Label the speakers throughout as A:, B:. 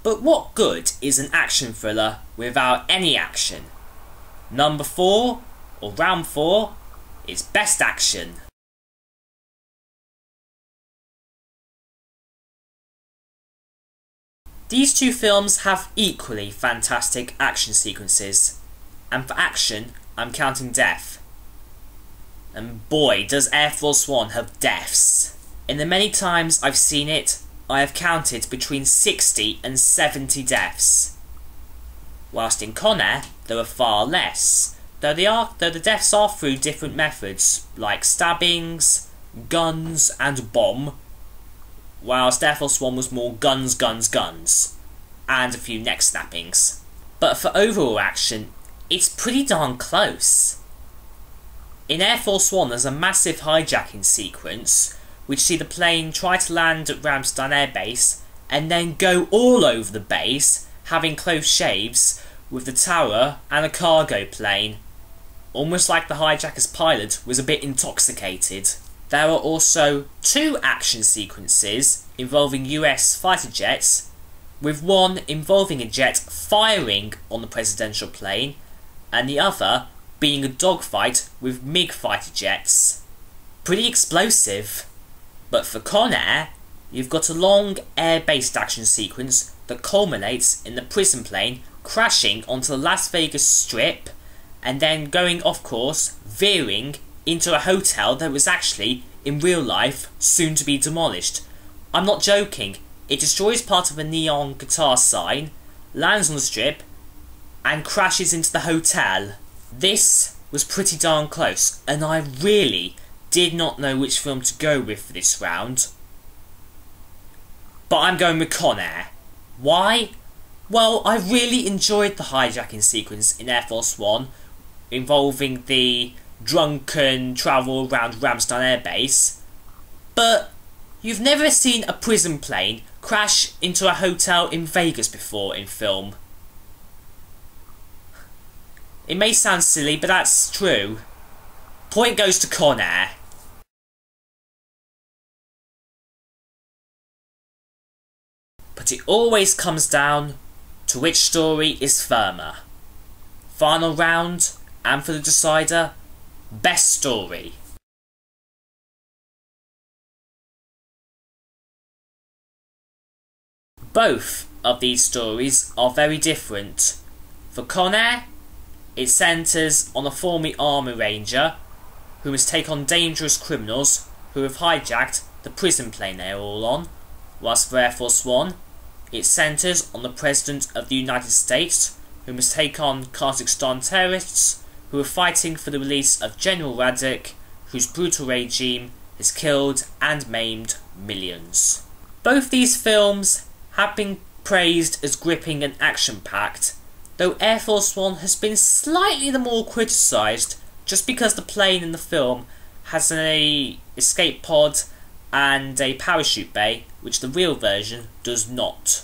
A: But what good is an action thriller without any action? Number 4, or round 4, is Best Action. These two films have equally fantastic action sequences, and for action, I'm counting death. And boy, does Air Force One have deaths. In the many times I've seen it, I have counted between 60 and 70 deaths. Whilst in Con Air, there are far less, though the deaths are through different methods, like stabbings, guns, and bomb, whilst Air Force One was more guns, guns, guns, and a few neck snappings. But for overall action, it's pretty darn close. In Air Force One, there's a massive hijacking sequence, which see the plane try to land at Ramstein Air Base, and then go all over the base, having close shaves with the tower and a cargo plane, almost like the hijacker's pilot was a bit intoxicated. There are also 2 action sequences involving US fighter jets, with one involving a jet firing on the presidential plane, and the other being a dogfight with MiG fighter jets. Pretty explosive. But for Con Air, you've got a long air-based action sequence that culminates in the prison plane crashing onto the Las Vegas Strip and then going off course, veering into a hotel that was actually, in real life, soon to be demolished. I'm not joking, it destroys part of a neon guitar sign, lands on the strip, and crashes into the hotel. This was pretty darn close, and I really did not know which film to go with for this round. But I'm going with Con Air. Why? Well, I really enjoyed the hijacking sequence in Air Force One, involving the drunken travel around Ramstein Air Base, but you've never seen a prison plane crash into a hotel in Vegas before in film. It may sound silly, but that's true. Point goes to Con Air. But it always comes down to which story is firmer. Final round, and for the decider, best story. Both of these stories are very different. For Con Air, it centres on a former Army Ranger who must take on dangerous criminals who have hijacked the prison plane they're all on, whilst for Air Force One, it centres on the President of the United States who must take on Kazakhstan terrorists who are fighting for the release of General Radek, whose brutal regime has killed and maimed millions. Both these films have been praised as gripping and action-packed, though Air Force One has been slightly the more criticised just because the plane in the film has an escape pod and a parachute bay, which the real version does not.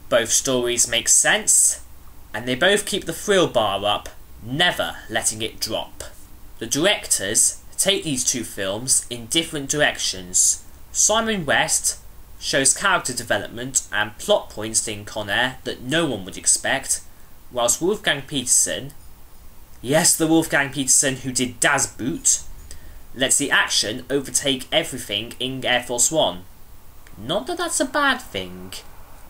A: Both stories make sense, and they both keep the thrill bar up, never letting it drop. The directors take these two films in different directions. Simon West shows character development and plot points in Con Air that no one would expect, whilst Wolfgang Petersen, yes, the Wolfgang Petersen who did Das Boot, lets the action overtake everything in Air Force One. Not that that's a bad thing.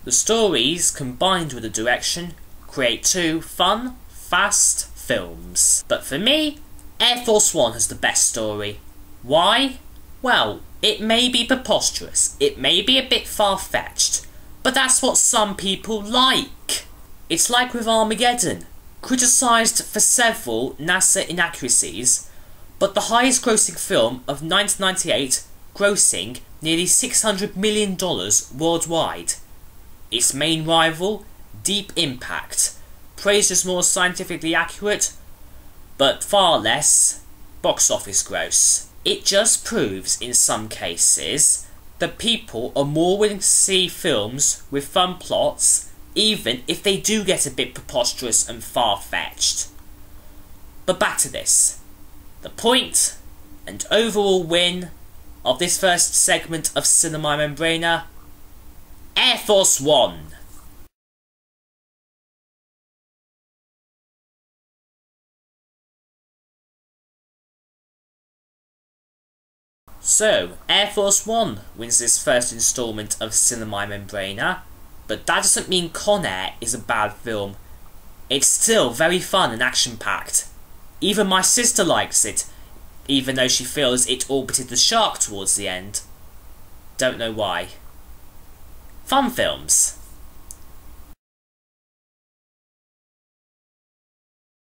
A: The stories, combined with the direction, create two fun, fast films. But for me, Air Force One has the best story. Why? Well, it may be preposterous, it may be a bit far-fetched, but that's what some people like. It's like with Armageddon, criticised for several NASA inaccuracies, but the highest grossing film of 1998, grossing nearly $600 million worldwide. Its main rival, Deep Impact, praised as more scientifically accurate, but far less box office gross. It just proves, in some cases, that people are more willing to see films with fun plots, even if they do get a bit preposterous and far-fetched. But back to this. The point and overall win of this first segment of Cinema Membrana, Air Force One. So, Air Force One wins this first instalment of Simili Membrana, but that doesn't mean Con Air is a bad film. It's still very fun and action-packed. Even my sister likes it, even though she feels it orbited the shark towards the end. Don't know why. Fun films.